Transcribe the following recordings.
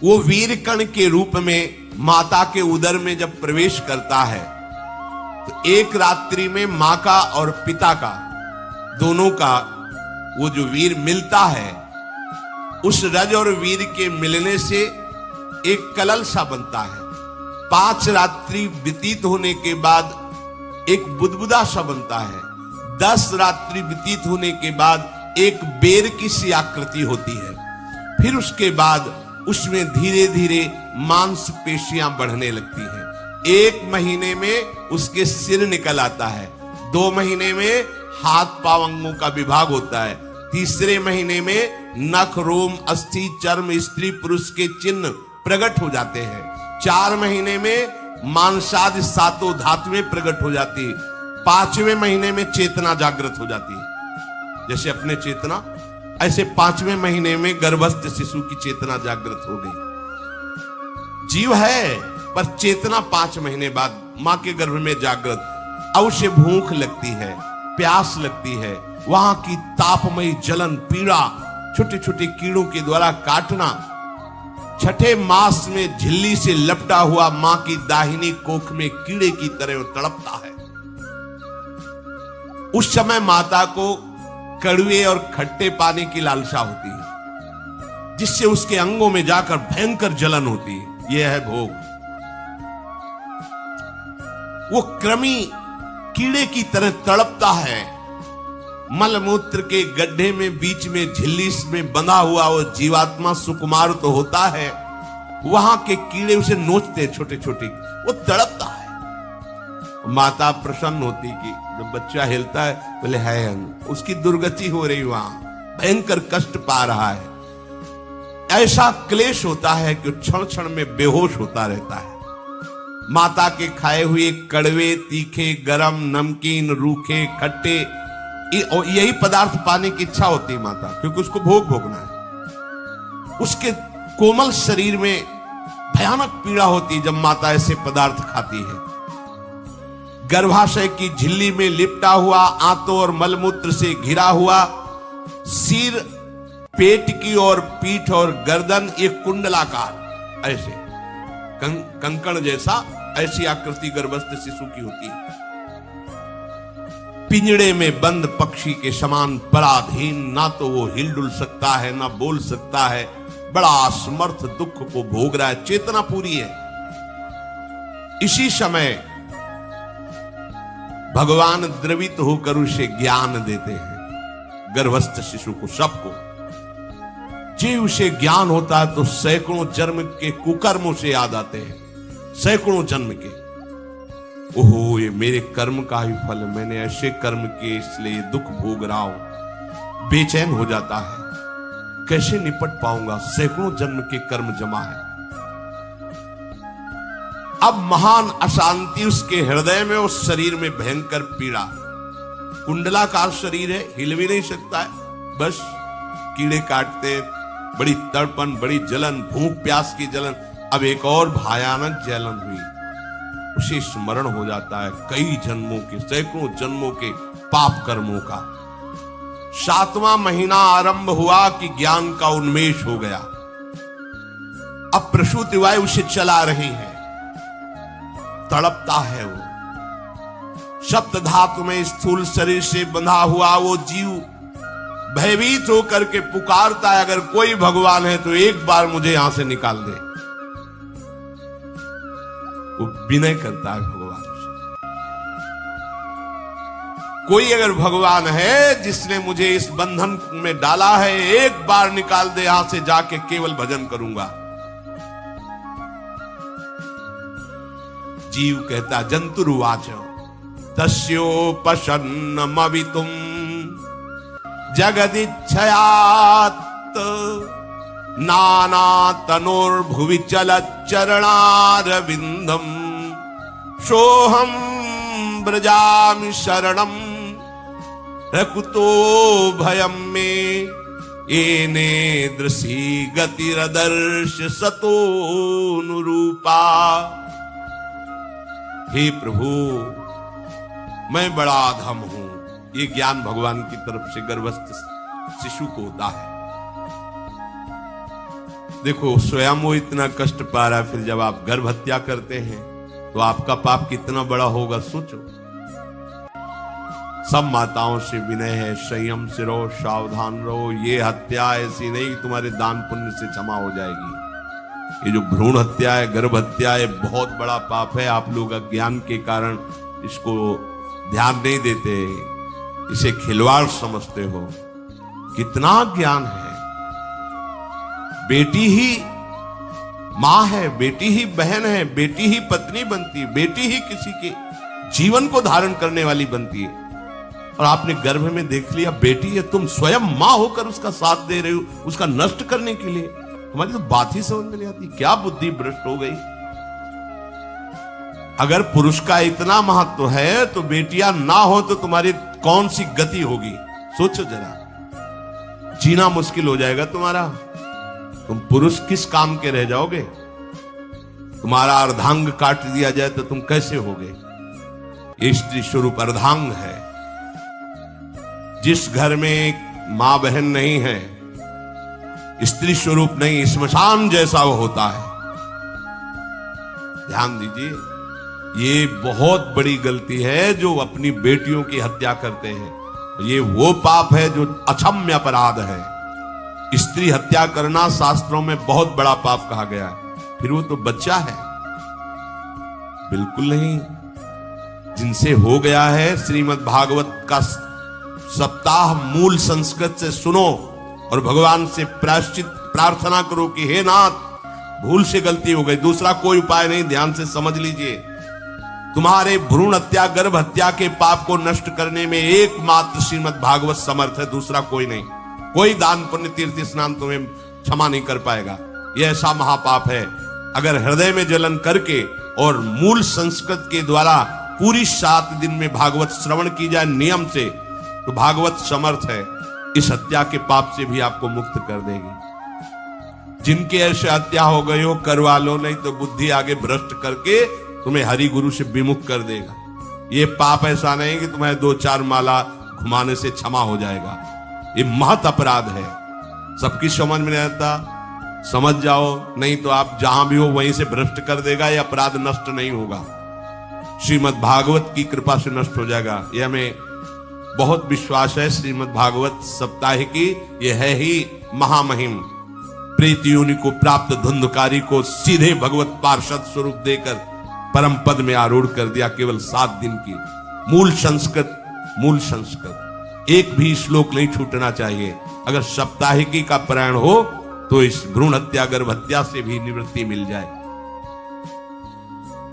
वो वीर कण के रूप में माता के उदर में जब प्रवेश करता है तो एक रात्रि में मां का और पिता का, दोनों का वो जो वीर मिलता है, उस रज और वीर के मिलने से एक कलल सा बनता है। 5 रात्रि व्यतीत होने के बाद एक बुदबुदा सा बनता है। 10 रात्रि व्यतीत होने के बाद एक बेर की सी आकृति होती है। फिर उसके बाद उसमें धीरे धीरे मांसपेशियां बढ़ने लगती हैं। 1 महीने में उसके सिर निकल आता है। 2 महीने में हाथ पांव अंगों का विभाग होता है। 3 महीने में नख, रोम, अस्थि, चर्म, स्त्री पुरुष के चिन्ह प्रकट हो जाते हैं। 4 महीने में मांसादि 7 धातुएं प्रकट हो जाती है। 5वें महीने में चेतना जागृत हो जाती है। जैसे अपने चेतना, ऐसे 5वें महीने में गर्भस्थ शिशु की चेतना जागृत हो गई। जीव है पर चेतना 5 महीने बाद मां के गर्भ में जागृत। अब उसे भूख लगती है, प्यास लगती है, वहां की तापमयी जलन, पीड़ा, छोटे छोटे कीड़ों के द्वारा काटना। 6ठे मास में झिल्ली से लपटा हुआ मां की दाहिनी कोख में कीड़े की तरह तड़पता है। उस समय माता को कड़वे और खट्टे पानी की लालसा होती है, जिससे उसके अंगों में जाकर भयंकर जलन होती है। यह है भोग। वो कृमि कीड़े की तरह तड़पता है। मलमूत्र के गड्ढे में बीच में झिल्ली में बंधा हुआ वो जीवात्मा सुकुमार तो होता है, वहां के कीड़े उसे नोचते छोटे छोटे, वो तड़पता है। माता प्रसन्न होती कि जब बच्चा हिलता है बोले है, उसकी दुर्गति हो रही, वहां भयंकर कष्ट पा रहा है। ऐसा क्लेश होता है कि क्षण क्षण में बेहोश होता रहता है। माता के खाए हुए कड़वे, तीखे, गरम, नमकीन, रूखे, खट्टे, यही पदार्थ पाने की इच्छा होती है माता, क्योंकि उसको भोग भोगना है। उसके कोमल शरीर में भयानक पीड़ा होती है जब माता ऐसे पदार्थ खाती है। गर्भाशय की झिल्ली में लिपटा हुआ, आंतों और मलमूत्र से घिरा हुआ सिर, पेट की और पीठ और गर्दन एक कुंडलाकार, ऐसे कंकड़ जैसा, ऐसी आकृति गर्भस्थ शिशु की होती है। पिंजड़े में बंद पक्षी के समान पराधीन, ना तो वो हिलडुल सकता है ना बोल सकता है। बड़ा असमर्थ दुख को भोग रहा है। चेतना पूरी है। इसी समय भगवान द्रवित होकर उसे ज्ञान देते हैं, गर्भस्थ शिशु को, सबको। जी उसे ज्ञान होता है तो सैकड़ों जन्म के कुकर्मों से याद आते हैं, सैकड़ों जन्म के। ओहो, ये मेरे कर्म का ही फल, मैंने ऐसे कर्म किए इसलिए दुख भोग रहा हूं। बेचैन हो जाता है, कैसे निपट पाऊंगा, सैकड़ों जन्म के कर्म जमा है। अब महान अशांति उसके हृदय में, उस शरीर में भयंकर पीड़ा। कुंडलाकार शरीर है, हिल भी नहीं सकता है, बस कीड़े काटते, बड़ी तड़पन, बड़ी जलन, भूख प्यास की जलन। अब एक और भयानक जलन हुई, उसे स्मरण हो जाता है कई जन्मों के, सैकड़ों जन्मों के पाप कर्मों का। 7वां महीना आरंभ हुआ कि ज्ञान का उन्मेष हो गया। अब प्रसूति वायु उसे चला रही है, तड़पता है वो। सप्त धातु में स्थूल शरीर से बंधा हुआ वो जीव भयभीत होकर के पुकारता है, अगर कोई भगवान है तो एक बार मुझे यहां से निकाल दे। वो विनय करता है भगवान से, कोई अगर भगवान है जिसने मुझे इस बंधन में डाला है, एक बार निकाल दे, यहां से जाके केवल भजन करूंगा। जीव कहता, जंतुरुवाच तस्योपशन्नमवितुम जगदिच्छयात् नाना तनोर्भुवि चलच्चरणारविंदम सोहम ब्रजामि शरणम रकुतो भयम में येने दृशी गतिरदर्श सतोनुरूपा। हे प्रभु, मैं बड़ा अधम हूं। ये ज्ञान भगवान की तरफ से गर्भस्थ शिशु को होता है। देखो स्वयं वो इतना कष्ट पा रहा है, फिर जब आप गर्भ हत्या करते हैं तो आपका पाप कितना बड़ा होगा सोचो। सब माताओं से विनय है, संयम से रहो, सावधान रहो। ये हत्या ऐसी नहीं कि तुम्हारे दान पुण्य से क्षमा हो जाएगी। ये जो भ्रूण हत्या है, गर्भ हत्या है, बहुत बड़ा पाप है। आप लोग अज्ञान के कारण इसको ध्यान नहीं देते, इसे खिलवाड़ समझते हो। कितना ज्ञान है। बेटी ही मां है, बेटी ही बहन है, बेटी ही पत्नी बनती है, बेटी ही किसी के जीवन को धारण करने वाली बनती है। और आपने गर्भ में देख लिया बेटी है, तुम स्वयं मां होकर उसका साथ दे रहे हो, उसका नष्ट करने के लिए। हमारी तो बात ही समझ में नहीं आती, क्या बुद्धि भ्रष्ट हो गई। अगर पुरुष का इतना महत्व है तो बेटियां ना हो तो तुम्हारी कौन सी गति होगी, सोचो जरा। जीना मुश्किल हो जाएगा तुम्हारा। तुम पुरुष किस काम के रह जाओगे। तुम्हारा अर्धांग काट दिया जाए तो तुम कैसे होगे। ये स्त्री स्वरूप अर्धांग है। जिस घर में मां बहन नहीं है, स्त्री स्वरूप नहीं, स्मशान जैसा वो होता है। ध्यान दीजिए, ये बहुत बड़ी गलती है जो अपनी बेटियों की हत्या करते हैं। ये वो पाप है जो अक्षम्य अपराध है। स्त्री हत्या करना शास्त्रों में बहुत बड़ा पाप कहा गया है। फिर वो तो बच्चा है, बिल्कुल नहीं। जिनसे हो गया है, श्रीमद् भागवत का सप्ताह मूल संस्कृत से सुनो और भगवान से प्रायश्चित प्रार्थना करो कि हे नाथ, भूल से गलती हो गई, दूसरा कोई उपाय नहीं। ध्यान से समझ लीजिए, तुम्हारे भ्रूण हत्या गर्भ हत्या के पाप को नष्ट करने में एकमात्र श्रीमद् भागवत समर्थ है, दूसरा कोई नहीं। कोई दान पुण्य तीर्थ स्नान तुम्हें क्षमा नहीं कर पाएगा। यह ऐसा महापाप है। अगर हृदय में जलन करके और मूल संस्कृत के द्वारा पूरी 7 दिन में भागवत श्रवण की जाए नियम से, तो भागवत समर्थ है, इस हत्या के पाप से भी आपको मुक्त कर देगी। जिनके ऐसे हत्या हो गई हो करवा लो, नहीं तो बुद्धि आगे भ्रष्ट करके तुम्हें हरि गुरु से विमुख कर देगा। ये पाप ऐसा नहीं कि तुम्हें 2-4 माला घुमाने से क्षमा हो जाएगा। ये महत अपराध है। सबकी समझ में नहीं आता, समझ जाओ, नहीं तो आप जहां भी हो वहीं से भ्रष्ट कर देगा। ये अपराध नष्ट नहीं होगा, श्रीमद् भागवत की कृपा से नष्ट हो जाएगा। ये हमें बहुत विश्वास है। श्रीमद् भागवत सप्ताह की ये है ही महामहिम। प्रीति योनि को प्राप्त धुंधकारी को सीधे भगवत पार्षद स्वरूप देकर परम पद में आरूढ़ कर दिया। केवल 7 दिन की मूल संस्कृत एक भी श्लोक नहीं छूटना चाहिए। अगर सप्ताहिकी का पारायण हो तो इस भ्रूण हत्या गर्भ हत्या से भी निवृत्ति मिल जाए।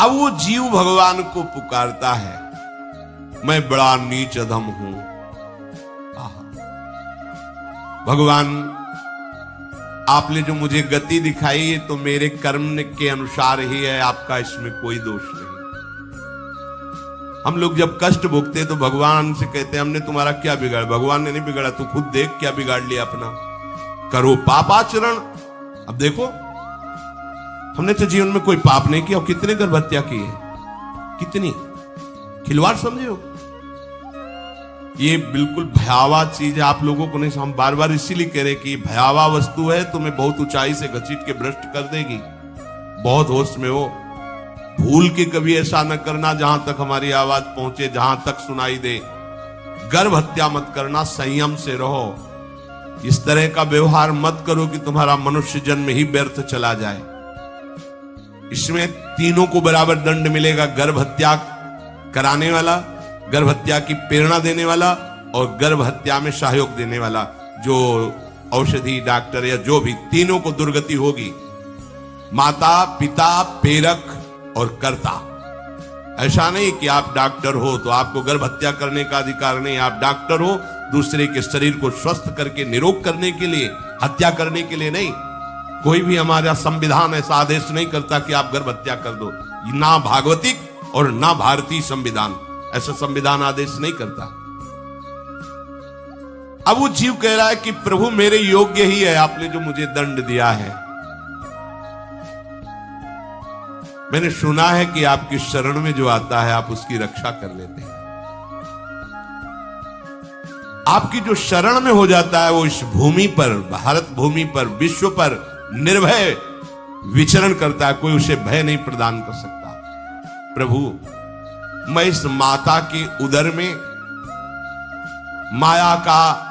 अब वो जीव भगवान को पुकारता है, मैं बड़ा नीच अधम हूं। भगवान, आपने जो मुझे गति दिखाई है तो मेरे कर्म के अनुसार ही है, आपका इसमें कोई दोष नहीं। हम लोग जब कष्ट भोगते तो भगवान से कहते हैं हमने तुम्हारा क्या बिगाड़ा। भगवान ने नहीं बिगाड़ा, तू खुद देख क्या बिगाड़ लिया अपना। करो पापाचरण। अब देखो, हमने तो जीवन में कोई पाप नहीं किया और कितने गर्भ हत्या की है, कितनी खिलवाड़ समझे हो। ये बिल्कुल भयावह चीज है, आप लोगों को नहीं। हम बार बार इसीलिए कह रहे कि भयावह वस्तु है, तुम्हें बहुत ऊंचाई से घसीट के भ्रष्ट कर देगी। बहुत होश में हो, भूल के कभी ऐसा न करना जहां तक हमारी आवाज पहुंचे, जहां तक सुनाई दे। गर्भ हत्या मत करना, संयम से रहो। इस तरह का व्यवहार मत करो कि तुम्हारा मनुष्य जन्म ही व्यर्थ चला जाए। इसमें तीनों को बराबर दंड मिलेगा, गर्भ हत्या कराने वाला, गर्भ हत्या की प्रेरणा देने वाला और गर्भ हत्या में सहयोग देने वाला। जो औषधि डॉक्टर या जो भी, तीनों को दुर्गति होगी। माता पिता प्रेरक और कर्ता। ऐसा नहीं कि आप डॉक्टर हो तो आपको गर्भ हत्या करने का अधिकार नहीं। आप डॉक्टर हो दूसरे के शरीर को स्वस्थ करके निरोग करने के लिए, हत्या करने के लिए नहीं। कोई भी हमारा संविधान ऐसा आदेश नहीं करता कि आप गर्भ हत्या कर दो। ना भागवतिक और ना भारतीय संविधान ऐसा संविधान आदेश नहीं करता। अब वो जीव कह रहा है कि प्रभु मेरे योग्य ही है आपने जो मुझे दंड दिया है। मैंने सुना है कि आपकी शरण में जो आता है आप उसकी रक्षा कर लेते हैं। आपकी जो शरण में हो जाता है वो इस भूमि पर, भारत भूमि पर, विश्व पर निर्भय विचरण करता है, कोई उसे भय नहीं प्रदान कर सकता। प्रभु, मैं इस माता के उदर में माया का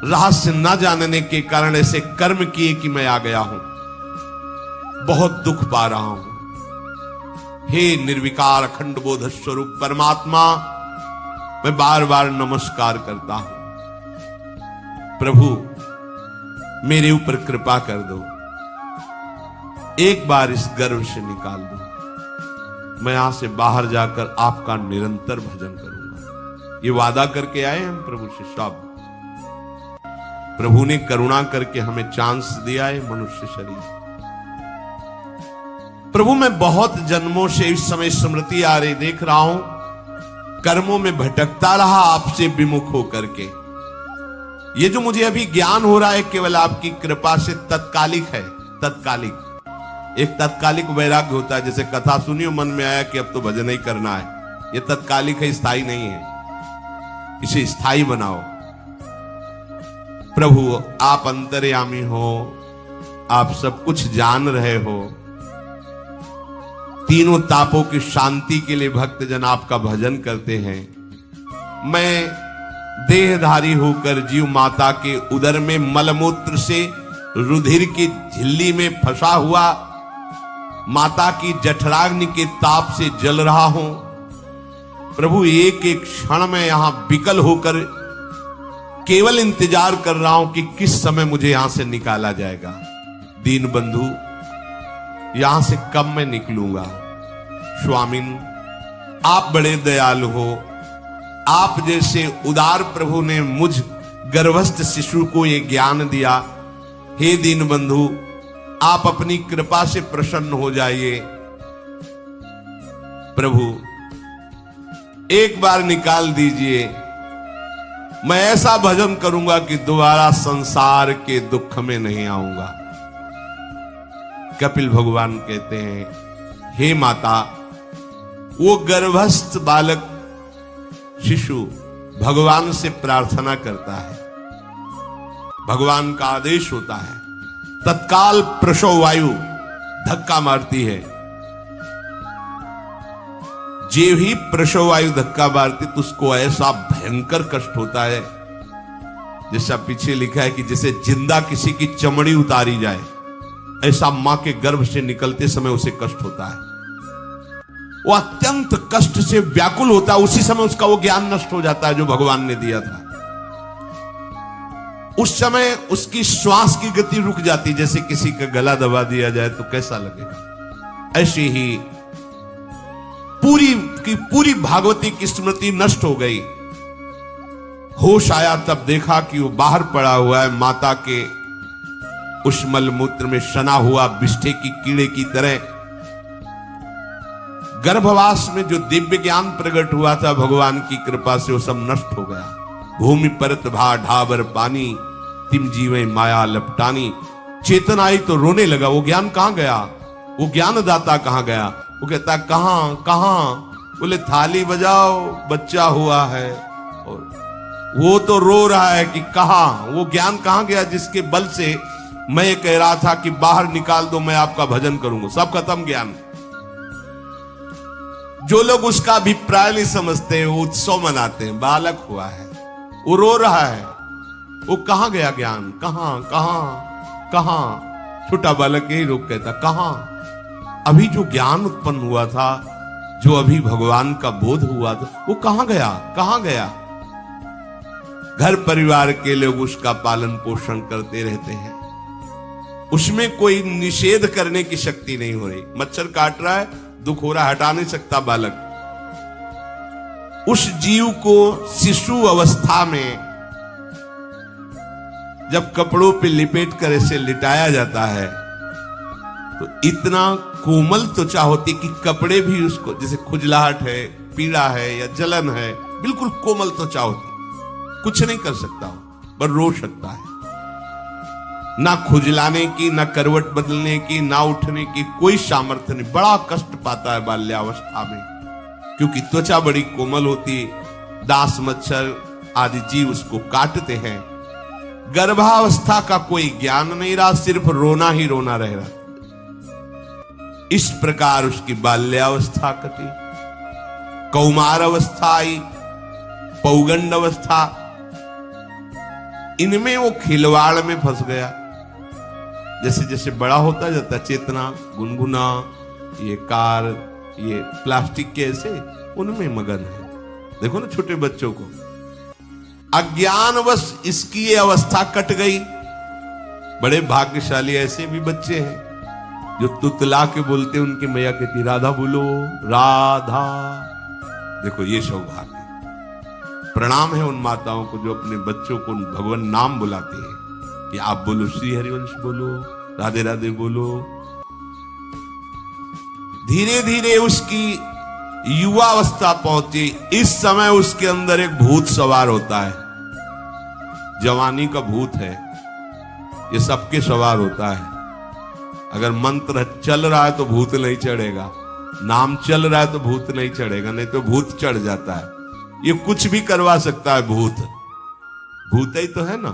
रहस्य न जानने के कारण ऐसे कर्म किए कि मैं आ गया हूं, बहुत दुख पा रहा हूं। हे निर्विकार अखंड बोध स्वरूप परमात्मा, मैं बार बार नमस्कार करता हूं। प्रभु, मेरे ऊपर कृपा कर दो, एक बार इस गर्भ से निकाल दो, मैं यहां से बाहर जाकर आपका निरंतर भजन करूंगा। ये वादा करके आए हम प्रभु से सब। प्रभु ने करुणा करके हमें चांस दिया है मनुष्य शरीर। प्रभु, मैं बहुत जन्मों से इस समय स्मृति आ रही देख रहा हूं, कर्मों में भटकता रहा आपसे विमुख होकर के। ये जो मुझे अभी ज्ञान हो रहा है केवल आपकी कृपा से तत्कालिक है, तत्कालिक। एक तत्कालिक वैराग्य होता है, जैसे कथा सुनियो मन में आया कि अब तो भजन ही करना है, ये तत्कालिक है, स्थायी नहीं है। इसे स्थायी बनाओ। प्रभु, आप अंतर्यामी हो, आप सब कुछ जान रहे हो। तीनों तापों की शांति के लिए भक्तजन आपका भजन करते हैं। मैं देहधारी होकर जीव माता के उदर में मलमूत्र से रुधिर की झिल्ली में फंसा हुआ माता की जठराग्नि के ताप से जल रहा हूं। प्रभु, एक एक क्षण में यहां विकल होकर केवल इंतजार कर रहा हूं कि किस समय मुझे यहां से निकाला जाएगा। दीन बंधु, यहां से कब मैं निकलूंगा। स्वामिन, आप बड़े दयालु हो। आप जैसे उदार प्रभु ने मुझ गर्भस्थ शिशु को ये ज्ञान दिया। हे दीन बंधु, आप अपनी कृपा से प्रसन्न हो जाइए। प्रभु, एक बार निकाल दीजिए, मैं ऐसा भजन करूंगा कि दोबारा संसार के दुख में नहीं आऊंगा। कपिल भगवान कहते हैं, हे माता, वो गर्भस्थ बालक शिशु भगवान से प्रार्थना करता है, भगवान का आदेश होता है, तत्काल प्रसव वायु धक्का मारती है। जे ही प्रसव वायु धक्का मारती तो उसको ऐसा भयंकर कष्ट होता है, जैसा पीछे लिखा है कि जैसे जिंदा किसी की चमड़ी उतारी जाए, ऐसा मां के गर्भ से निकलते समय उसे कष्ट होता है। वो अत्यंत कष्ट से व्याकुल होता है। उसी समय उसका वो ज्ञान नष्ट हो जाता है जो भगवान ने दिया था। उस समय उसकी श्वास की गति रुक जाती, जैसे किसी का गला दबा दिया जाए तो कैसा लगेगा। ऐसी ही पूरी भागवती की स्मृति नष्ट हो गई। होश आया तब देखा कि वो बाहर पड़ा हुआ है, माता के उस मलमूत्र में सना हुआ बिष्ठे की कीड़े की तरह। गर्भवास में जो दिव्य ज्ञान प्रकट हुआ था भगवान की कृपा से, वो सब नष्ट हो गया। भूमि परत भा ढाबर पानी, तिम जीवे माया लपटानी। चेतन आई तो रोने लगा। वो ज्ञान कहां गया, वो ज्ञानदाता कहां गया। वो कहता कहां कहां, बोले थाली बजाओ, बच्चा हुआ है। और वो तो रो रहा है कि कहां, वो ज्ञान कहां गया जिसके बल से मैं ये कह रहा था कि बाहर निकाल दो, मैं आपका भजन करूंगा। सब खत्म ज्ञान। जो लोग उसका अभिप्राय नहीं समझते, वो उत्सव मनाते हैं, बालक हुआ है, वो रो रहा है, वो कहां गया ज्ञान, कहां कहां कहां। छोटा बालक यही रोक कहता कहां। अभी जो ज्ञान उत्पन्न हुआ था, जो अभी भगवान का बोध हुआ था, वो कहां गया, कहां गया। घर परिवार के लोग उसका पालन पोषण करते रहते हैं, उसमें कोई निषेध करने की शक्ति नहीं हो रही। मच्छर काट रहा है, दुख हो रहा, हटा नहीं सकता बालक। उस जीव को शिशु अवस्था में जब कपड़ों पे लिपेट कर इसे लिटाया जाता है तो इतना कोमल त्वचा होती कि कपड़े भी उसको, जैसे खुजलाहट है, पीड़ा है या जलन है, बिल्कुल कोमल त्वचा होती, कुछ नहीं कर सकता, पर रो सकता है। ना खुजलाने की, ना करवट बदलने की, ना उठने की कोई सामर्थ्य नहीं। बड़ा कष्ट पाता है बाल्यावस्था में, क्योंकि त्वचा बड़ी कोमल होती, दास मच्छर आदि जीव उसको काटते हैं। गर्भावस्था का कोई ज्ञान नहीं रहा, सिर्फ रोना ही रोना रह रहा। इस प्रकार उसकी बाल्यावस्था कटी, कौमार अवस्था आई, पौगंड अवस्था, इनमें वो खिलवाड़ में फंस गया। जैसे जैसे बड़ा होता जाता, चेतना, गुनगुना, ये कार, ये प्लास्टिक के ऐसे उनमें मगन है। देखो ना छोटे बच्चों को, अज्ञानवश इसकी ये अवस्था कट गई। बड़े भाग्यशाली ऐसे भी बच्चे हैं जो तुतला के बोलते, उनकी मैया कहती राधा बोलो, राधा। देखो ये सौभाग्य, प्रणाम है उन माताओं को जो अपने बच्चों को भगवान नाम बुलाते हैं कि आप बोलो श्री हरिवंश बोलो, राधे राधे बोलो। धीरे धीरे उसकी युवावस्था पहुंची। इस समय उसके अंदर एक भूत सवार होता है, जवानी का भूत है, ये सबके सवार होता है। अगर मंत्र चल रहा है तो भूत नहीं चढ़ेगा, नाम चल रहा है तो भूत नहीं चढ़ेगा, नहीं तो भूत चढ़ जाता है। ये कुछ भी करवा सकता है भूत, भूत ही तो है ना।